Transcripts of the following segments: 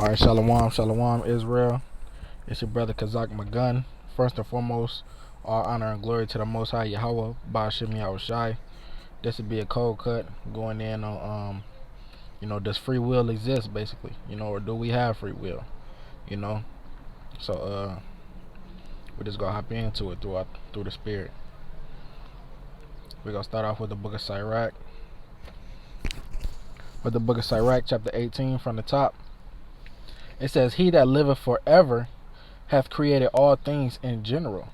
Alright, Shalom, Shalom, Israel. It's your brother Kazak Magun. First and foremost, all honor and glory to the Most High Yahweh, Ba'ashim Yahushai. This would be a cold cut going in on, does free will exist, basically? Or do we have free will? So, we're just gonna hop into it through the Spirit. We're gonna start off with the book of Sirach. With the book of Sirach, chapter 18 from the top. It says, "He that liveth forever hath created all things in general.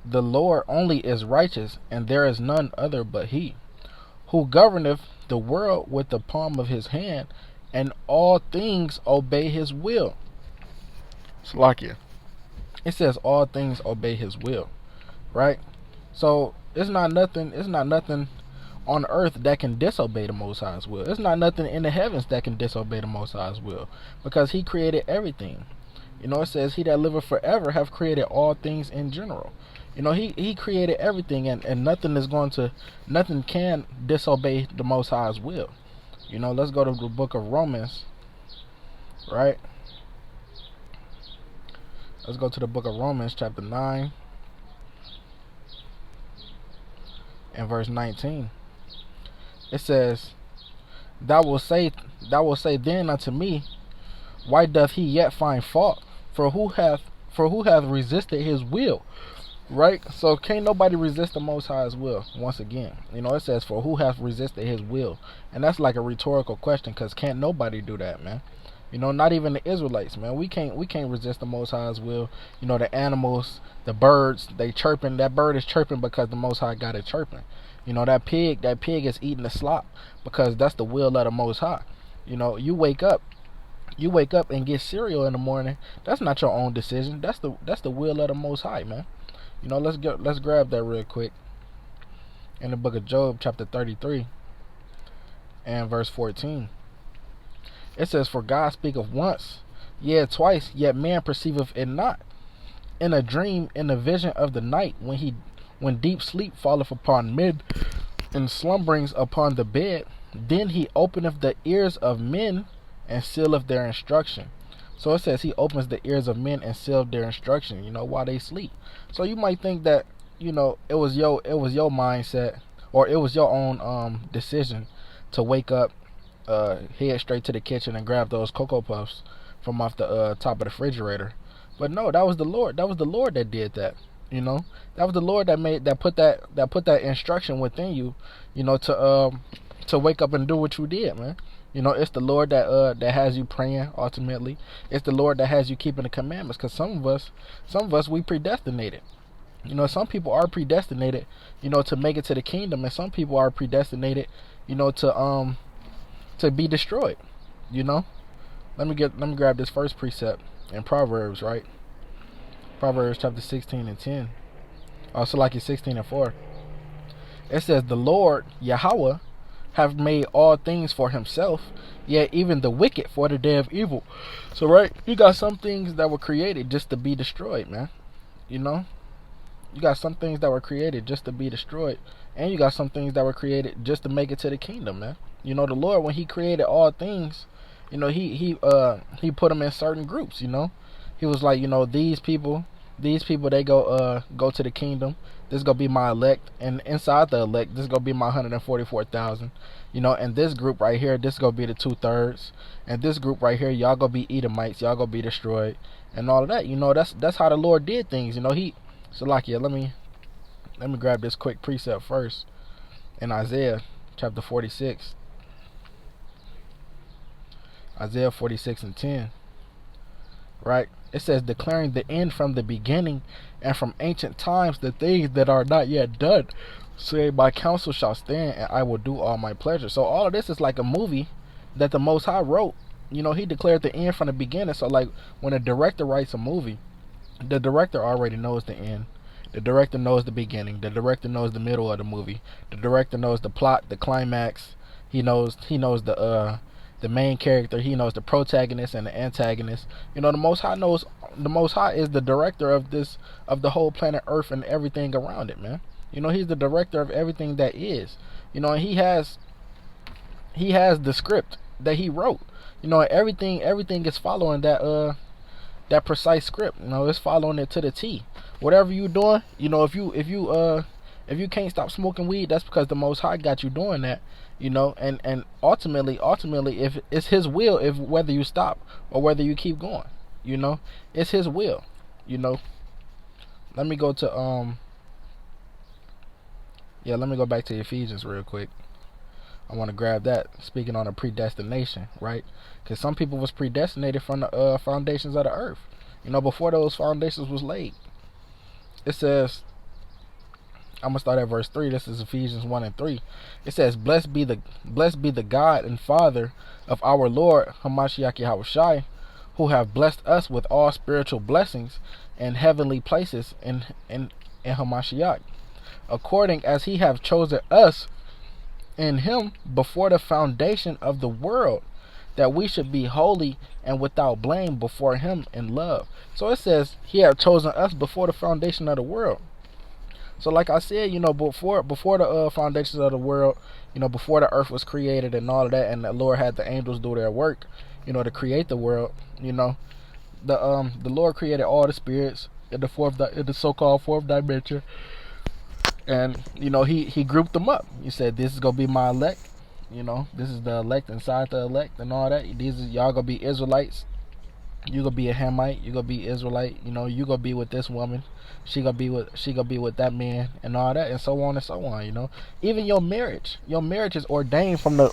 The Lord only is righteous, and there is none other but he, who governeth the world with the palm of his hand, and all things obey his will." Slakia. It says all things obey his will, right? So it's not nothing on earth that can disobey the Most High's will. It's not nothing in the heavens that can disobey the Most High's will, because he created everything. It says, "He that liveth forever have created all things in general." He created everything, and nothing can disobey the Most High's will. Let's go to the book of Romans, right? Let's go to the book of Romans, chapter 9, and verse 19. It says, Thou wilt say then unto me, why doth he yet find fault? For who hath resisted his will?" Right? So can't nobody resist the Most High's will. Once again, it says, "For who hath resisted his will?" And that's like a rhetorical question, because can't nobody do that, man. Not even the Israelites, man. We can't resist the Most High's will. The animals, the birds, they chirping. That bird is chirping because the Most High got it chirping. That pig is eating the slop because that's the will of the Most High. You wake up and get cereal in the morning. That's not your own decision. That's the will of the Most High, man. Let's grab that real quick. In the book of Job, chapter 33, and verse 14. It says, "For God speaketh once, yea twice, yet man perceiveth it not. In a dream, in the vision of the night, when deep sleep falleth upon men, and slumberings upon the bed, then he openeth the ears of men, and sealeth their instruction." So it says he opens the ears of men and sealeth their instruction, while they sleep. So you might think that, it was your mindset, or it was your own decision to wake up, head straight to the kitchen and grab those Cocoa Puffs from off the top of the refrigerator. But no, that was the Lord. That was the Lord that did that. That was the Lord that put that instruction within you, to wake up and do what you did, man. It's the Lord that has you praying. Ultimately, it's the Lord that has you keeping the commandments. Because some of us, we predestinated. Some people are predestinated, to make it to the kingdom, and some people are predestinated, to be destroyed. Let me grab this first precept in Proverbs, right? Proverbs chapter 16 and 10. Also, like 16 and 4. It says, "The Lord Yahweh have made all things for himself, yet even the wicked for the day of evil." So, right, you got some things that were created just to be destroyed, man. You got some things that were created just to be destroyed, and you got some things that were created just to make it to the kingdom, man. The Lord, when he created all things, he put them in certain groups. He was like, these people they go to the kingdom. This is gonna be my elect, and inside the elect, this is gonna be my 144,000. And this group right here, this is gonna be the 2/3, and this group right here, y'all gonna be Edomites, y'all gonna be destroyed, and all of that. That's how the Lord did things. Let me grab this quick precept first in Isaiah chapter 46. Isaiah 46 and 10. Right? It says, "Declaring the end from the beginning, and from ancient times the things that are not yet done. Saying, my counsel shall stand, and I will do all my pleasure." So all of this is like a movie that the Most High wrote. He declared the end from the beginning. So like when a director writes a movie, the director already knows the end. The director knows the beginning. The director knows the middle of the movie. The director knows the plot, the climax. He knows the main character. He knows the protagonist and the antagonist. The Most High knows. The Most High is the director of the whole planet Earth and everything around it, man. He's the director of everything that is. And he has the script. that he wrote. Everything is following that precise script. It's following it to the T. Whatever you doing, if you can't stop smoking weed, that's because the Most High got you doing that. And ultimately, if it's His will, if whether you stop or whether you keep going, it's His will. Let me go to let me go back to Ephesians real quick. I want to grab that. Speaking on a predestination, right? Because some people was predestinated from the foundations of the earth. Before those foundations was laid. It says, I'm gonna start at verse 3. This is Ephesians 1:3. It says, Blessed be the God and Father of our Lord Hamashiach Yahushai, who have blessed us with all spiritual blessings in heavenly places in Hamashiach, according as He have chosen us in Him before the foundation of the world, that we should be holy and without blame before Him in love. So it says He have chosen us before the foundation of the world. So like I said, before the foundations of the world, before the earth was created and all of that, and the Lord had the angels do their work, to create the world, the Lord created all the spirits in the so-called fourth dimension, and he grouped them up. He said, this is gonna be my elect, this is the elect inside the elect and all that. These is y'all gonna be Israelites. You gonna be a Hamite. You gonna be Israelite. You gonna be with this woman. She gonna be with that man and all that, and so on and so on. Even your marriage is ordained from the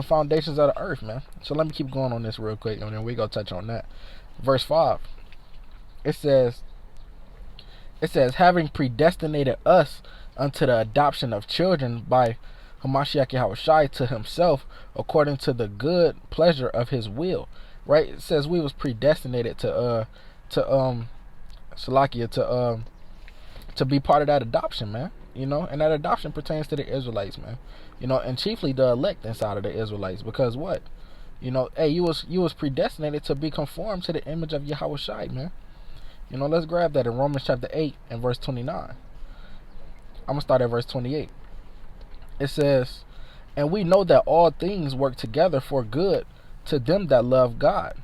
foundations of the earth, man. So let me keep going on this real quick, and then we gonna touch on that. Verse 5. It says, having predestinated us unto the adoption of children by Hamashiach Yahushai to Himself, according to the good pleasure of His will. Right? It says we was predestinated to be part of that adoption, man. And that adoption pertains to the Israelites, man. And chiefly the elect inside of the Israelites, because what? Hey, you was predestinated to be conformed to the image of Yahushai, man. Let's grab that in Romans chapter 8 and verse 29. I'm gonna start at verse 28. It says, and we know that all things work together for good to them that love God,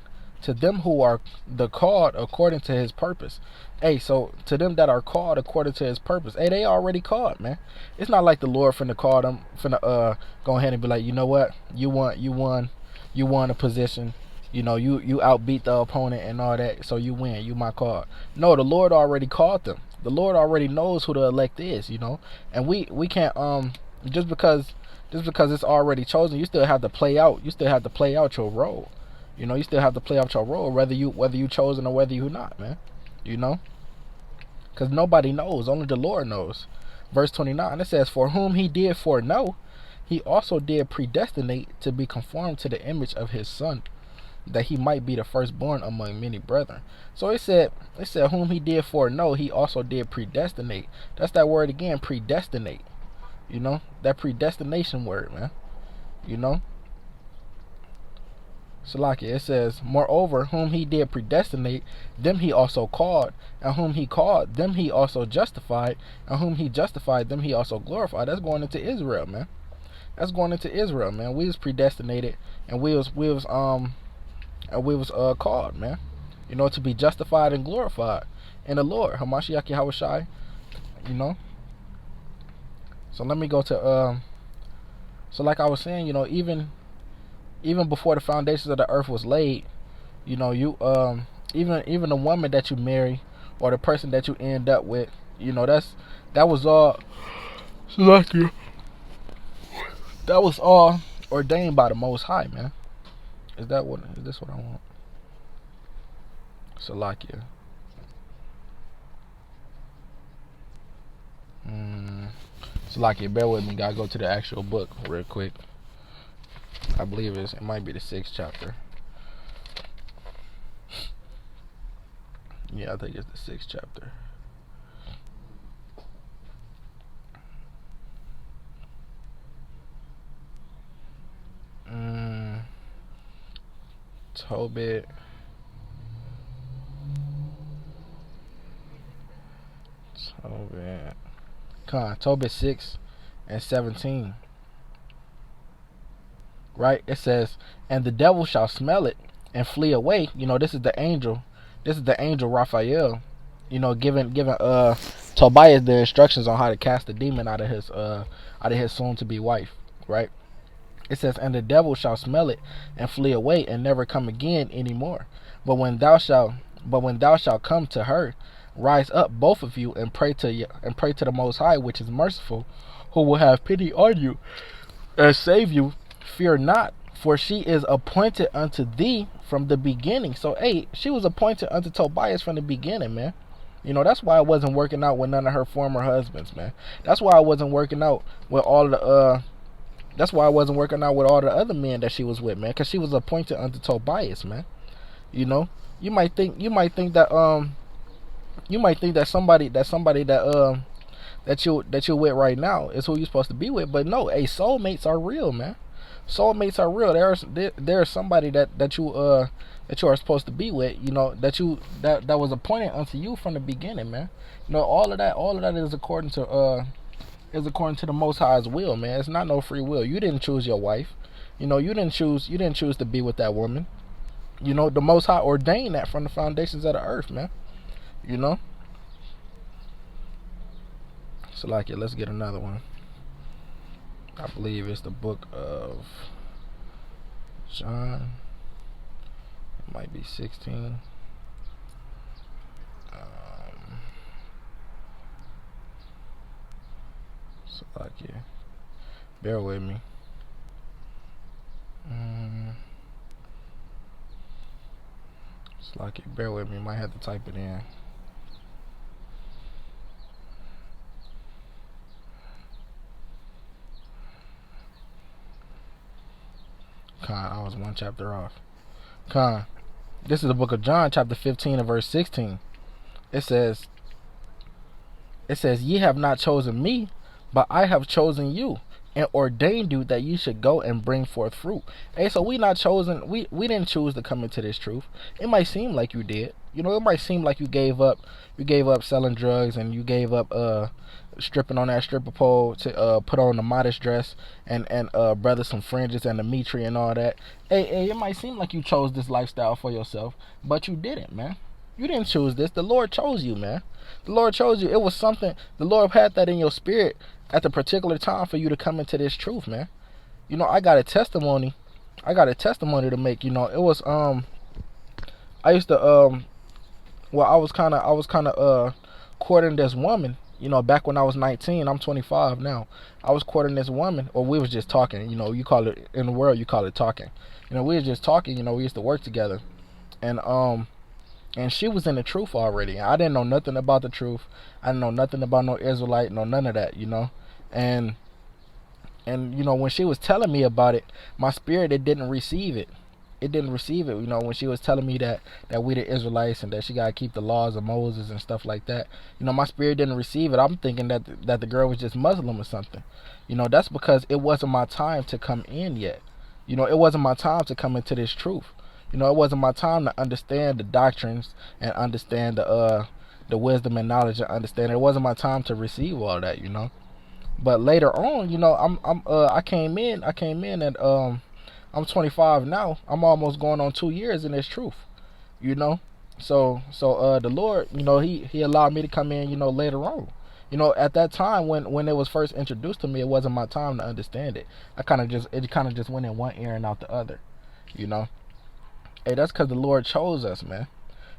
to them who are the called according to His purpose. Hey, so to them that are called according to His purpose, hey, they already called, man. It's not like the Lord finna call them, finna go ahead and be like, you know what, you won a position, you outbeat the opponent and all that, so you win, you my card. No, the Lord already called them. The Lord already knows who the elect is, and we can't just because it's already chosen, you still have to play out your role. You still have to play out your role, whether you chosen or whether you not, man. Because nobody knows, only the Lord knows. Verse 29, it says, for whom He did foreknow, He also did predestinate to be conformed to the image of His Son, that He might be the firstborn among many brethren. So it said whom He did foreknow, He also did predestinate. That's that word again, predestinate. That predestination word, man. Salaki, it says, moreover, whom He did predestinate, them He also called, and whom He called, them He also justified, and whom He justified, them He also glorified. That's going into Israel, man. We was predestinated, and we was called, man. To be justified and glorified in the Lord, Hamashiach Yahushai. So let me go to so like I was saying, even before the foundations of the earth was laid, even the woman that you marry or the person that you end up with, that was all ordained by the Most High, man. Is this what I want? Salakia. Salakia, bear with me, gotta go to the actual book real quick. I believe it might be the 6th chapter. Yeah, I think it's the 6th chapter. Tobit. Tobit 6 and 17. right? It says, and the devil shall smell it and flee away. This is the angel. This is the angel Raphael. Giving Tobias the instructions on how to cast the demon out of his soon to be wife, right? It says, and the devil shall smell it and flee away and never come again anymore. But when thou shalt come to her, rise up both of you and pray to the Most High, which is merciful, who will have pity on you and save you. Fear not, for she is appointed unto thee from the beginning. So, hey, she was appointed unto Tobias from the beginning, man. That's why it wasn't working out with none of her former husbands, man. That's why it wasn't working out with all the other men that she was with, man, because she was appointed unto Tobias, man. You might think that somebody that you're with right now is who you're supposed to be with, but no, soulmates are real, man. Soulmates are real. There's somebody that you are supposed to be with, that was appointed unto you from the beginning, man. All of that is according to the Most High's will, man. It's not no free will. You didn't choose your wife. You didn't choose to be with that woman. The Most High ordained that from the foundations of the earth, man. So let's get another one. I believe it's the book of John. It might be 16. Bear with me. Bear with me. Might have to type it in. I was one chapter off. This is the book of John, chapter 15 and verse 16. It says, ye have not chosen me, but I have chosen you and ordained you that you should go and bring forth fruit. Hey, so we not chosen. We didn't choose to come into this truth. It might seem like you did. It might seem like you gave up selling drugs, and you gave up stripping on that stripper pole to put on the modest dress and brother some fringes and the mitri and all that. Hey, it might seem like you chose this lifestyle for yourself, but you didn't, man. You didn't choose this. The Lord chose you, man. The Lord chose you. It was something. The Lord had that in your spirit at the particular time for you to come into this truth, man. I got a testimony. To make. It was I used to I was kind of courting this woman. Back when I was 19. I'm 25 now. I was courting this woman, or we was just talking. You call it in the world, you call it talking. We was just talking. We used to work together, and she was in the truth already. I didn't know nothing about the truth. I didn't know nothing about no Israelite, none of that, And when she was telling me about it, my spirit, it didn't receive it. When she was telling me that we the Israelites and that she gotta keep the laws of Moses and stuff like that. My spirit didn't receive it. I'm thinking that the girl was just Muslim or something. That's because it wasn't my time to come in yet. It wasn't my time to come into this truth. It wasn't my time to understand the doctrines and understand the wisdom and knowledge and understand. It wasn't my time to receive all that. But later on, I came in and I'm 25 now. I'm almost going on 2 years in this truth. So the Lord, he allowed me to come in, later on. At that time when it was first introduced to me, it wasn't my time to understand it. It kind of just went in one ear and out the other. Hey, that's because the Lord chose us, man.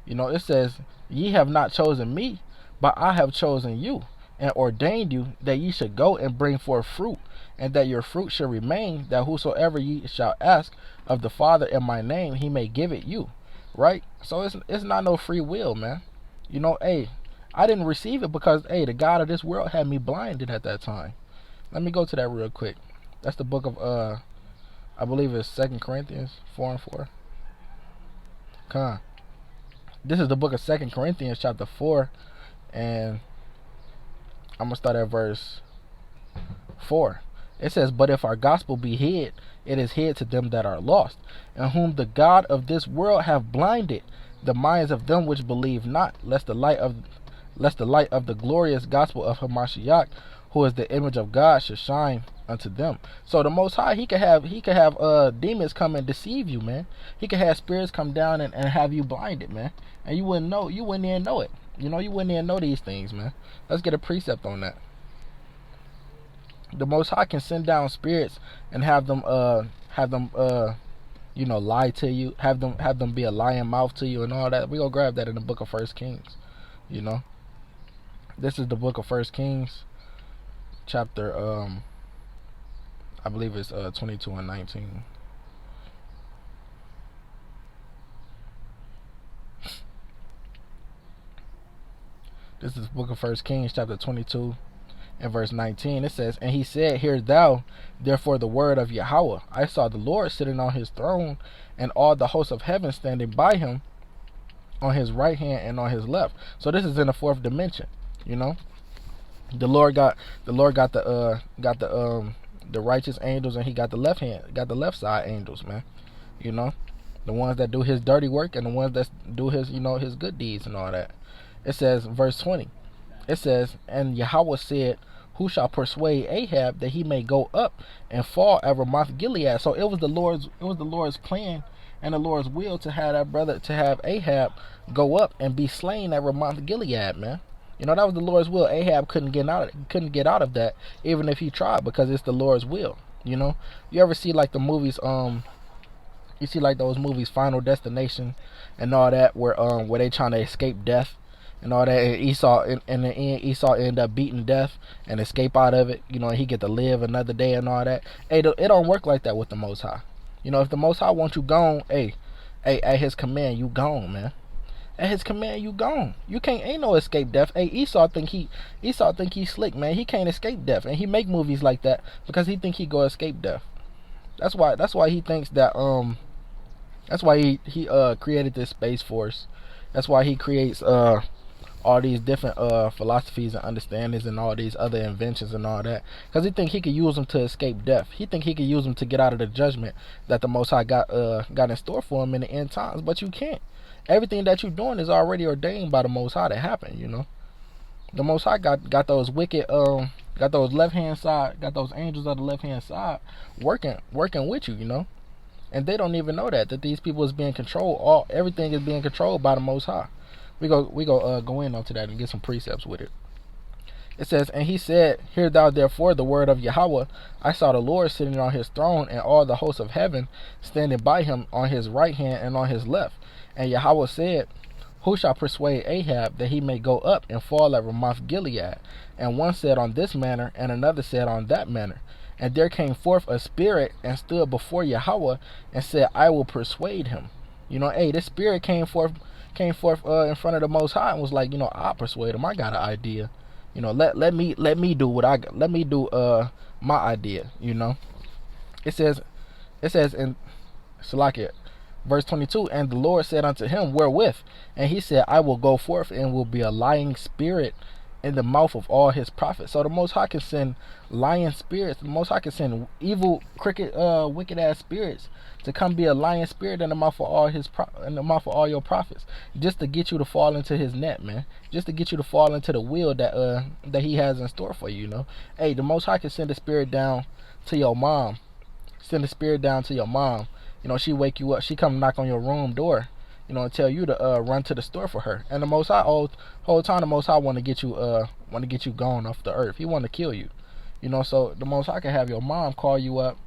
It says, ye have not chosen me, but I have chosen you and ordained you that ye should go and bring forth fruit, and that your fruit should remain, that whosoever ye shall ask of the Father in my name, he may give it you. Right? So it's not no free will, man. Hey, I didn't receive it because, hey, the God of this world had me blinded at that time. Let me go to that real quick. That's the book of I believe it's 2 Corinthians 4 and 4. This is the book of 2 Corinthians chapter 4, and I'm going to start at verse 4. It says, but if our gospel be hid, it is hid to them that are lost, in whom the God of this world have blinded the minds of them which believe not, lest the light of the glorious gospel of Hamashiach, who is the image of God, should shine unto them. So the Most High, he could have demons come and deceive you, man. He could have spirits come down and have you blinded, man, and you wouldn't even know it. You wouldn't even know these things, man. Let's get a precept on that. The Most High can send down spirits and have them lie to you, have them be a lying mouth to you and all that. We gonna grab that in the book of 1 Kings. This is the book of 1 Kings, chapter I believe it's 22 and 19. This is the book of 1 Kings, chapter 22 and verse 19. It says, "And he said, Hear thou therefore the word of Yahweh. I saw the Lord sitting on his throne, and all the hosts of heaven standing by him, on his right hand and on his left." So this is in the fourth dimension. The Lord got the righteous angels, and he got the left side angels, man. The ones that do his dirty work and the ones that do his his good deeds and all that. It says, verse 20. It says, "And Yahweh said, Who shall persuade Ahab that he may go up and fall at Ramoth Gilead?" So it was the Lord's plan and the Lord's will to have Ahab go up and be slain at Ramoth Gilead, man. That was the Lord's will. Ahab couldn't get out of that, even if he tried, because it's the Lord's will. You ever see like the movies, you see like those movies, Final Destination and all that, where they trying to escape death and all that, and Esau in the end, Esau end up beating death and escape out of it, and he get to live another day and all that. Hey, it don't work like that with the Most High. If the Most High wants you gone, hey, at his command, you gone, man. At his command, you gone. You ain't no escape death. Hey, Esau think he's slick, man. He can't escape death, and he make movies like that because he think he go escape death. That's why he thinks that that's why he created this Space Force. That's why he creates all these different philosophies and understandings and all these other inventions and all that, because he think he could use them to escape death. He think he could use them to get out of the judgment that the Most High got in store for him in the end times. But you can't. Everything that you're doing is already ordained by the Most High to happen. The Most High got those wicked got those left hand side, got those angels of the left hand side working with you. And they don't even know that these people is being controlled. Everything is being controlled by the Most High. We go in onto that and get some precepts with it. It says, "And he said, Hear thou therefore the word of Yahweh. I saw the Lord sitting on his throne, and all the hosts of heaven standing by him on his right hand and on his left. And Yahweh said, Who shall persuade Ahab that he may go up and fall at Ramoth Gilead? And one said on this manner, and another said on that manner. And there came forth a spirit and stood before Yahweh and said, I will persuade him." This spirit came forth in front of the Most High and was like, I'll persuade him. I got an idea. Let me do what I got. Let me do my idea. It says in Salakia, verse 22, "And the Lord said unto him, Wherewith? And he said, I will go forth and will be a lying spirit in the mouth of all his prophets." So the Most High can send lying spirits. The Most High can send evil, wicked ass spirits to come be a lying spirit in the mouth of all your prophets, just to get you to fall into his net, man. Just to get you to fall into the will that he has in store for you. Hey, the Most High can send a spirit down to your mom. Send a spirit down to your mom. She wake you up. She come knock on your room door. And tell you to run to the store for her. And the Most High, whole time, the Most High want to get you gone off the earth. He want to kill you. So the Most High can have your mom call you up,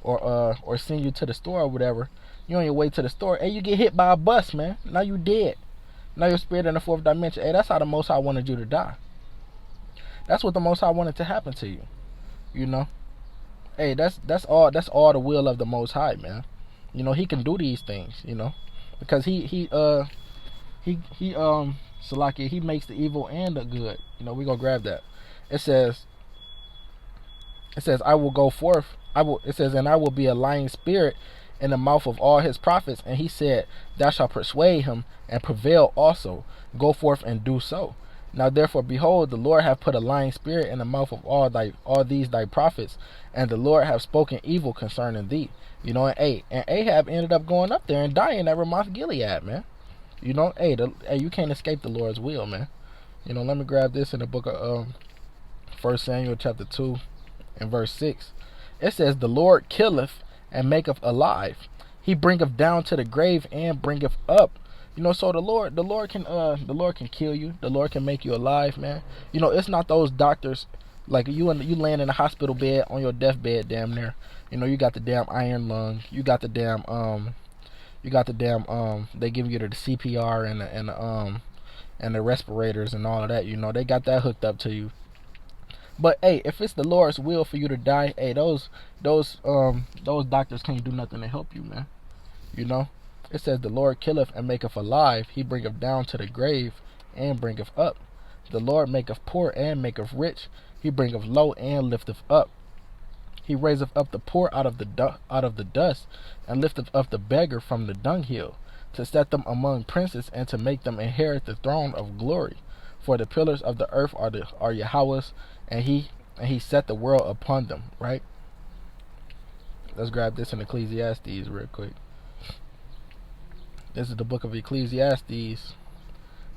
or send you to the store or whatever. You on your way to the store, and you get hit by a bus, man. Now you dead. Now your spirit in the fourth dimension. Hey, that's how the Most High wanted you to die. That's what the Most High wanted to happen to you. Hey, that's all the will of the Most High, man. He can do these things. Because he Salakia, he makes the evil and the good. We gonna grab that. It says, I will go forth. It says, and I will be a lying spirit in the mouth of all his prophets. And he said, Thou shalt persuade him and prevail also. Go forth and do so. Now therefore, behold, the Lord hath put a lying spirit in the mouth of all these thy prophets, and the Lord hath spoken evil concerning thee. And Ahab ended up going up there and dying at Ramoth Gilead, man. You can't escape the Lord's will, man. Let me grab this in the book of 1 Samuel chapter 2 and verse 6. It says, the Lord killeth and maketh alive. He bringeth down to the grave and bringeth up. So the Lord can kill you. The Lord can make you alive, man. It's not those doctors like you laying in a hospital bed on your deathbed, damn near. You got the damn iron lung. You got the damn they give you the CPR and the respirators and all of that. They got that hooked up to you. But hey, if it's the Lord's will for you to die, hey, those doctors can't do nothing to help you, man. It says, the Lord killeth and maketh alive. He bringeth down to the grave and bringeth up. The Lord maketh poor and maketh rich. He bringeth low and lifteth up. He raiseth up the poor out of the dust, and lifteth up the beggar from the dunghill, to set them among princes, and to make them inherit the throne of glory. For the pillars of the earth are Yahweh's, and he set the world upon them. Right? Let's grab this in Ecclesiastes real quick. This is the book of Ecclesiastes,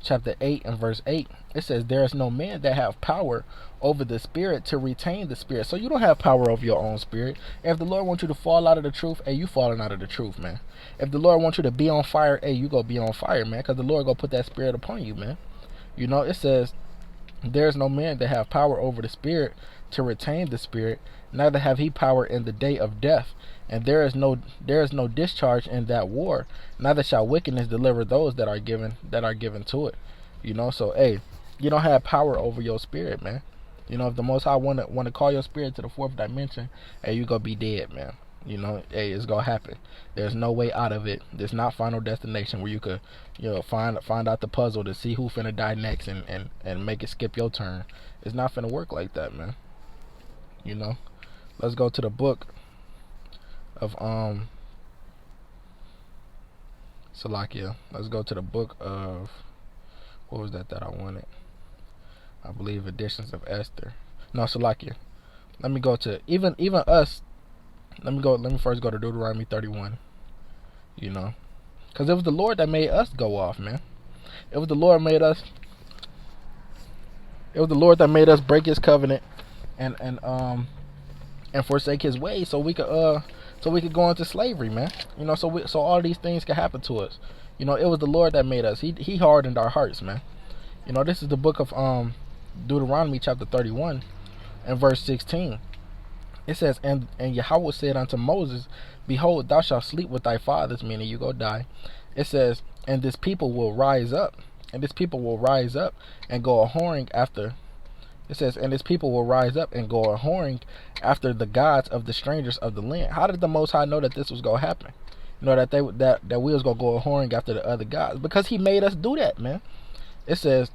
chapter 8 and verse 8. It says, there is no man that have power over the spirit to retain the spirit. So you don't have power over your own spirit. If the Lord wants you to fall out of the truth, hey, you falling out of the truth, man. If the Lord wants you to be on fire, hey, you go be on fire, man, because the Lord go put that spirit upon you, man. It says, there is no man that have power over the spirit to retain the spirit, neither have he power in the day of death. And there is no discharge in that war, neither shall wickedness deliver those that are given to it. So hey, you don't have power over your spirit, man. If the Most High want to call your spirit to the fourth dimension, hey, you gonna be dead, man. Hey, it's gonna happen. There's no way out of it. There's not Final Destination where you could, find out the puzzle to see who finna die next and make it skip your turn. It's not finna work like that, man. Let's go to the book of Salakia. Let's go to the book of, what was that I wanted? I believe Editions of Esther. No, Salakia. Let me go to even us. Let me first go to Deuteronomy 31. Because it was the Lord that made us go off, man. It was the Lord that made us break His covenant and forsake His ways, so we could go into slavery, man. So all these things could happen to us. It was the Lord that made us. He hardened our hearts, man. This is the book of Deuteronomy chapter 31 and verse 16. It says, and Yahweh said unto Moses, behold, thou shalt sleep with thy fathers, meaning you go die. It says, and this people will rise up and go a whoring after. It says, and his people will rise up and go a whoring after the gods of the strangers of the land. How did the Most High know that this was gonna happen? That we was gonna go a whoring after the other gods? Because He made us do that, man. It says,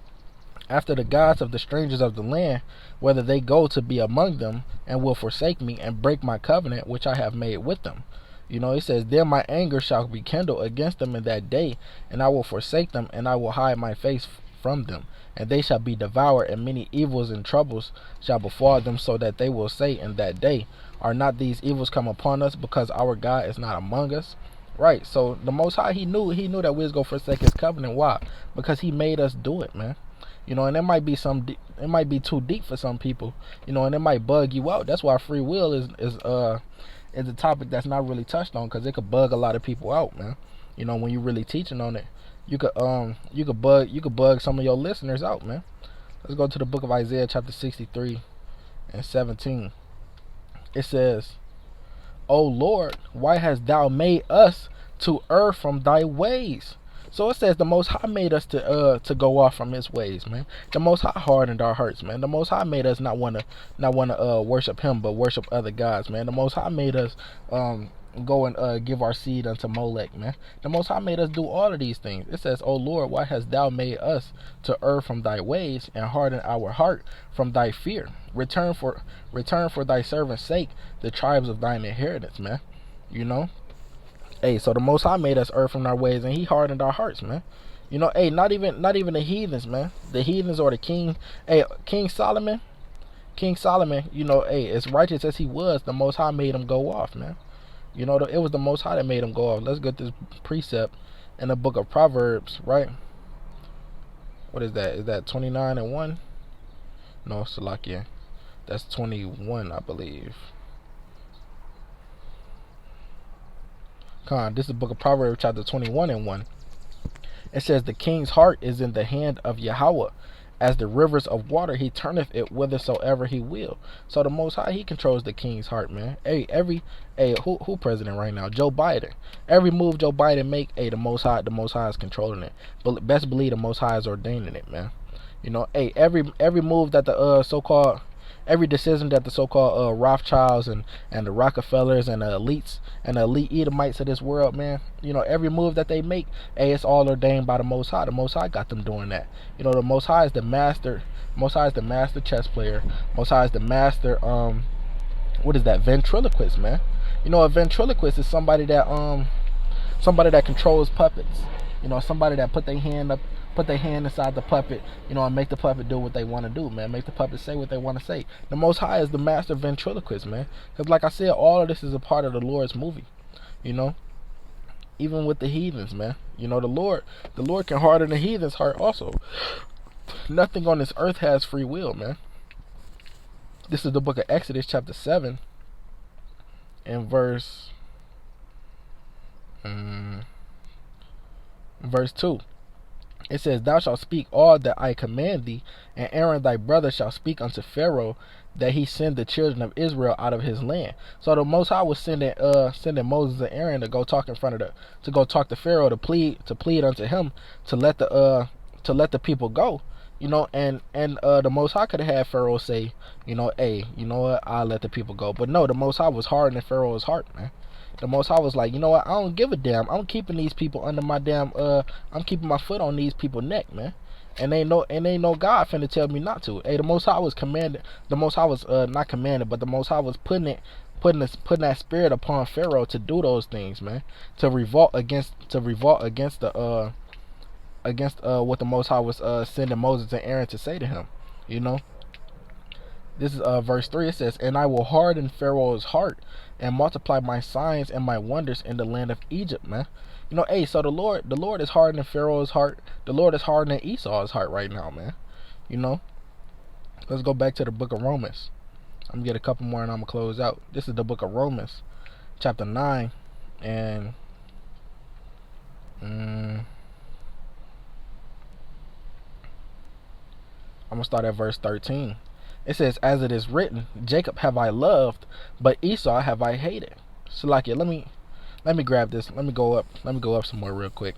after the gods of the strangers of the land, whether they go to be among them, and will forsake me, and break my covenant which I have made with them. It says, then my anger shall be kindled against them in that day, and I will forsake them, and I will hide my face from them, and they shall be devoured, and many evils and troubles shall befall them, so that they will say in that day, are not these evils come upon us, because our God is not among us? Right. So the Most High, He knew that we was gonna forsake His covenant. Why? Because He made us do it, man. And it might be it might be too deep for some people, and it might bug you out. That's why free will is a topic that's not really touched on, because it could bug a lot of people out, man. When you really teaching on it, you could bug some of your listeners out, man. Let's go to the book of Isaiah chapter 63 and 17. It says, O Lord, why hast thou made us to err from thy ways? So it says the Most High made us to go off from His ways, man. The Most High hardened our hearts, man. The Most High made us not wanna worship Him, but worship other gods, man. The Most High made us go and give our seed unto Molech, man. The Most High made us do all of these things. It says, O Lord, why hast thou made us to err from thy ways, and harden our heart from thy fear? Return for thy servant's sake the tribes of thine inheritance, man. Hey, so the Most High made us err from our ways, and He hardened our hearts, man. Hey, not even the heathens, man. The heathens or the king. Hey, King Solomon, hey, as righteous as he was, the Most High made him go off, man. It was the Most High that made him go off. Let's get this precept in the book of Proverbs, right? What is that? Is that 29 and 1? No, Salakia. That's 21, I believe. This is the book of Proverbs chapter 21 and 1. It says, the king's heart is in the hand of Yahweh. As the rivers of water, he turneth it whithersoever he will. So the Most High, he controls the king's heart, man. Who president right now? Joe Biden. Every move Joe Biden make, the Most High is controlling it. But best believe the Most High is ordaining it, man. Every move that the every decision that the so-called Rothschilds and the Rockefellers and the elites and the elite Edomites of this world, man, every move that they make, it's all ordained by the Most High. The Most High got them doing that. The Most High is the master. Most High is the master chess player. Most High is the master. What is that? Ventriloquist, man. A ventriloquist is somebody that controls puppets. Somebody that put their hand inside the puppet, and make the puppet do what they want to do, man. Make the puppet say what they want to say. The Most High is the master ventriloquist, man. Because like I said, all of this is a part of the Lord's movie, even with the heathens, man. The Lord can harden the heathen's heart also. Nothing on this earth has free will, man. This is the book of Exodus chapter 7 and verse 2. It says, thou shalt speak all that I command thee, and Aaron thy brother shall speak unto Pharaoh, that he send the children of Israel out of his land. So the Most High was sending Moses and Aaron to go talk to go talk to Pharaoh, to plead unto him to let the people go. And the Most High could have had Pharaoh say, hey, you know what, I'll let the people go. But no, the Most High was hardening Pharaoh's heart, man. The Most High was like, you know what, I don't give a damn. I'm keeping these people under my damn I'm keeping my foot on these people's neck, man. And ain't no God finna tell me not to. Hey, the Most High was commanded. The Most High was not commanded, but the Most High was putting that spirit upon Pharaoh to do those things, man. To revolt against the what the Most High was sending Moses and Aaron to say to him. This is verse 3. It says, and I will harden Pharaoh's heart and multiply my signs and my wonders in the land of Egypt, man. So the Lord is hardening Pharaoh's heart. The Lord is hardening Esau's heart right now, man. Let's go back to the book of Romans. I'm gonna get a couple more and I'm gonna close out. This is the book of Romans, chapter 9, and I'm gonna start at verse 13. It says, as it is written, Jacob have I loved, but Esau have I hated. So like it, let me grab this. Let me go up somewhere real quick.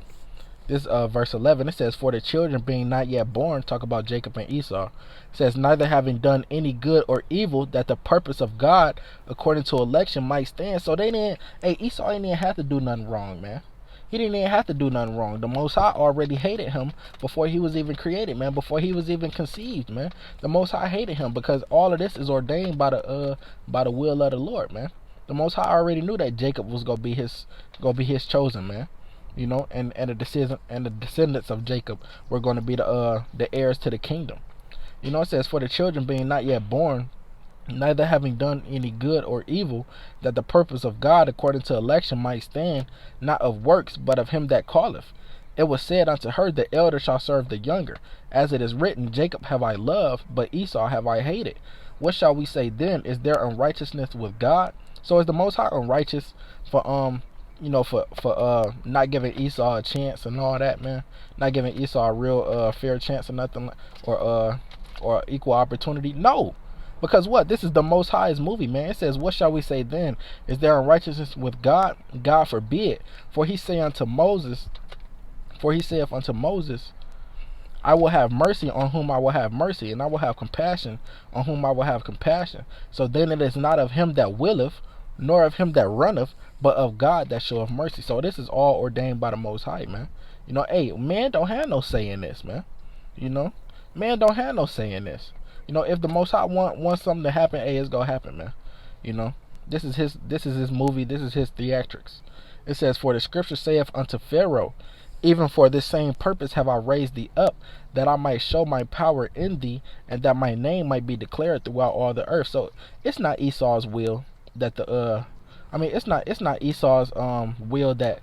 This verse 11, it says, for the children being not yet born, talk about Jacob and Esau. It says, neither having done any good or evil, that the purpose of God according to election might stand. So Esau ain't even have to do nothing wrong, man. He didn't even have to do nothing wrong. The Most High already hated him before he was even created, man. Before he was even conceived, man. The Most High hated him because all of this is ordained by the will of the Lord, man. The Most High already knew that Jacob was gonna be his chosen, man. And the descendants of Jacob were going to be the heirs to the kingdom. It says, for the children being not yet born, neither having done any good or evil, that the purpose of God according to election might stand, not of works, but of him that calleth. It was said unto her, the elder shall serve the younger. As it is written, Jacob have I loved, but Esau have I hated. What shall we say then? Is there unrighteousness with God? So is the Most High unrighteous for not giving Esau a chance and all that, man? Not giving Esau a real fair chance or nothing, or equal opportunity? No. Because what? This is the Most High's movie, man. It says, what shall we say then? Is there unrighteousness with God? God forbid. For he saith unto Moses, I will have mercy on whom I will have mercy, and I will have compassion on whom I will have compassion. So then it is not of him that willeth, nor of him that runneth, but of God that showeth mercy. So this is all ordained by the Most High, man. Hey, man don't have no say in this, man. Man don't have no say in this. If the Most High wants something to happen, hey, it's gonna happen, man. This is his movie. This is his theatrics. It says, for the scripture saith unto Pharaoh, even for this same purpose have I raised thee up, that I might show my power in thee, and that my name might be declared throughout all the earth. So it's not Esau's will that it's not Esau's will that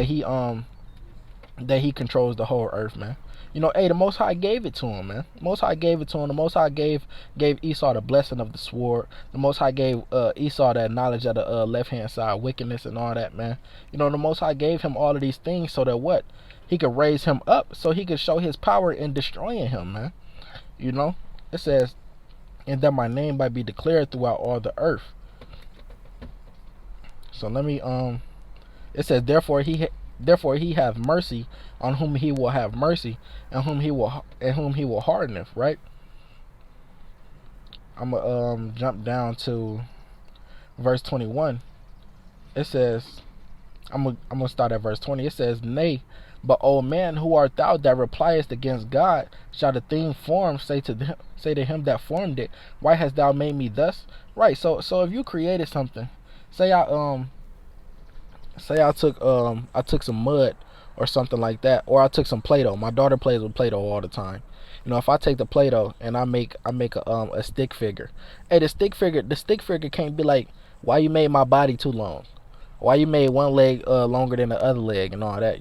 he controls the whole earth, man. Hey, the Most High gave it to him, man. The Most High gave it to him. The Most High gave Esau the blessing of the sword. The Most High gave Esau that knowledge of the left hand side wickedness and all that, man. The Most High gave him all of these things so that what? He could raise him up, so he could show his power in destroying him, man. It says, and that my name might be declared throughout all the earth. So let me it says, therefore he hath mercy on whom he will have mercy, and whom he will hardeneth, right? I'm gonna jump down to verse 21. It says, I'm gonna start at verse 20. It says, nay, but O man, who art thou that repliest against God? Shall the thing formed say to him that formed it, why hast thou made me thus? Right. So if you created something, say I took some mud or something like that, or I took some Play-Doh. My daughter plays with Play-Doh all the time. If I take the Play-Doh and I make a stick figure, hey, the stick figure can't be like, why you made my body too long? Why you made one leg longer than the other leg and all that?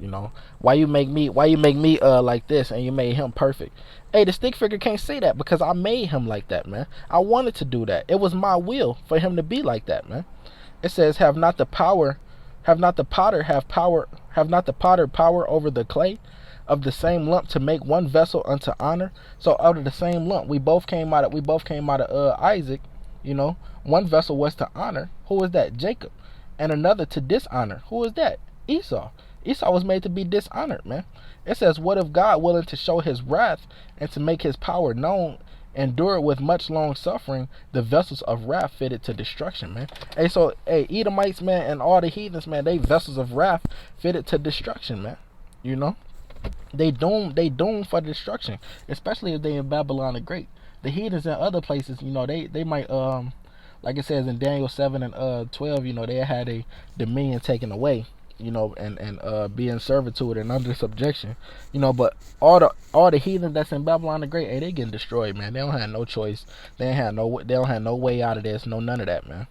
Why you make me like this and you made him perfect? Hey, the stick figure can't say that because I made him like that, man. I wanted to do that. It was my will for him to be like that, man. It says, have not the potter power over the clay of the same lump to make one vessel unto honor? So out of the same lump, we both came out of Isaac. One vessel was to honor. Who was that? Jacob. And another to dishonor. Who is that? Esau. Esau was made to be dishonored, man. It says, what if God, willing to show his wrath and to make his power known, endured with much long suffering the vessels of wrath fitted to destruction, man? Hey, Edomites, man, and all the heathens, man, they vessels of wrath fitted to destruction, man. They doomed for destruction, especially if they in Babylon the Great. The heathens in other places, they might like it says in Daniel 7 and 12, they had a dominion taken away, and be in servitude and under subjection, but all the heathen that's in Babylon the Great, hey, they getting destroyed, man. They don't have no choice. They don't have no way out of this, none of that, man.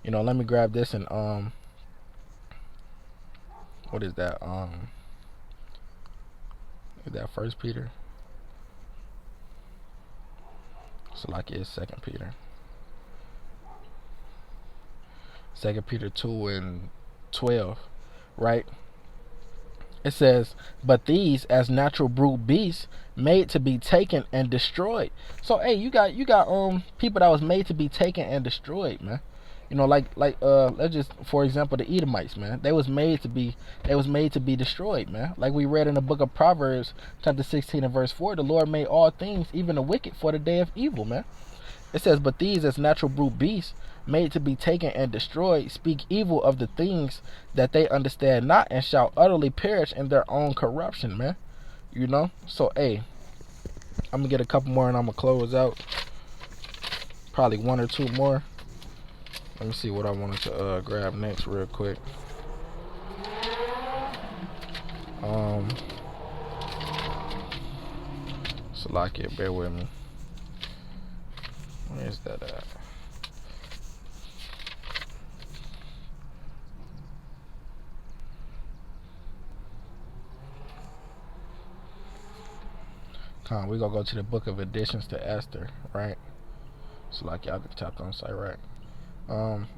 Let me grab this and what is that? Is that First Peter? So like it's Second Peter. 2 Peter 2 and 12, right? It says, but these as natural brute beasts made to be taken and destroyed. So hey, you got people that was made to be taken and destroyed, man. Let's just, for example, the Edomites, man. They was made to be destroyed, man. Like we read in the book of Proverbs, chapter 16 and verse 4, the Lord made all things, even the wicked, for the day of evil, man. It says, but these as natural brute beasts made to be taken and destroyed speak evil of the things that they understand not, and shall utterly perish in their own corruption, man. So hey, I'm gonna get a couple more and I'm gonna close out. Probably one or two more. Let me see what I wanted to grab next real quick. Salakia, bear with me. Where's that at? We're gonna go to the book of Additions to Esther, right? So like y'all can tap on the site, right?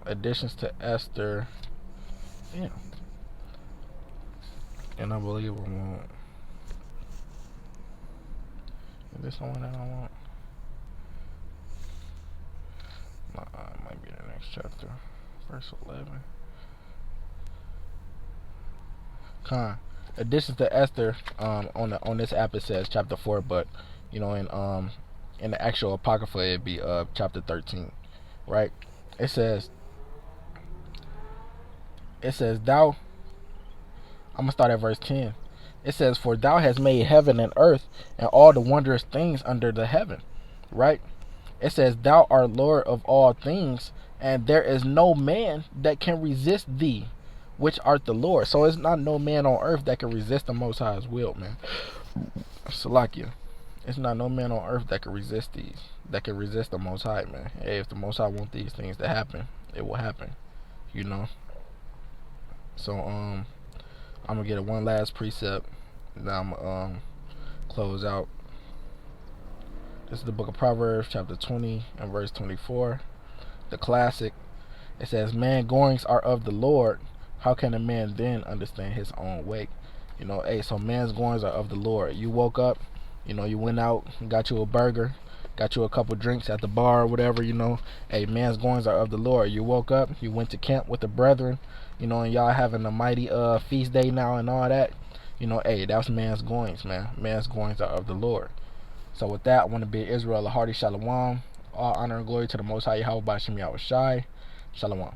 Additions to Esther. Yeah. And I believe I want. Is this the one that I want? It might be the next chapter. Verse 11. Additions to Esther, on this app it says chapter 4, but in the actual apocrypha it'd be chapter 13, right? It says thou. I'm gonna start at verse 10. It says, for thou hast made heaven and earth and all the wondrous things under the heaven, right? It says, thou art Lord of all things, and there is no man that can resist thee, which art the Lord. So it's not no man on earth that can resist the Most High's will, man. Salakia. It's not no man on earth that can resist the Most High, man. Hey, if the Most High want these things to happen, it will happen. So I'm gonna get one last precept. Now I'm close out. This is the book of Proverbs, chapter 20 and verse 24. The classic. It says, "Man goings are of the Lord. How can a man then understand his own way?" So man's goings are of the Lord. You woke up, you went out, got you a burger, got you a couple drinks at the bar or whatever, man's goings are of the Lord. You woke up, you went to camp with the brethren, and y'all having a mighty feast day now and all that. That's man's goings, man. Man's goings are of the Lord. So with that, I want to bid Israel a hearty shalom. All honor and glory to the Most High Yahweh Bashim Yahweh Shai. Shalom.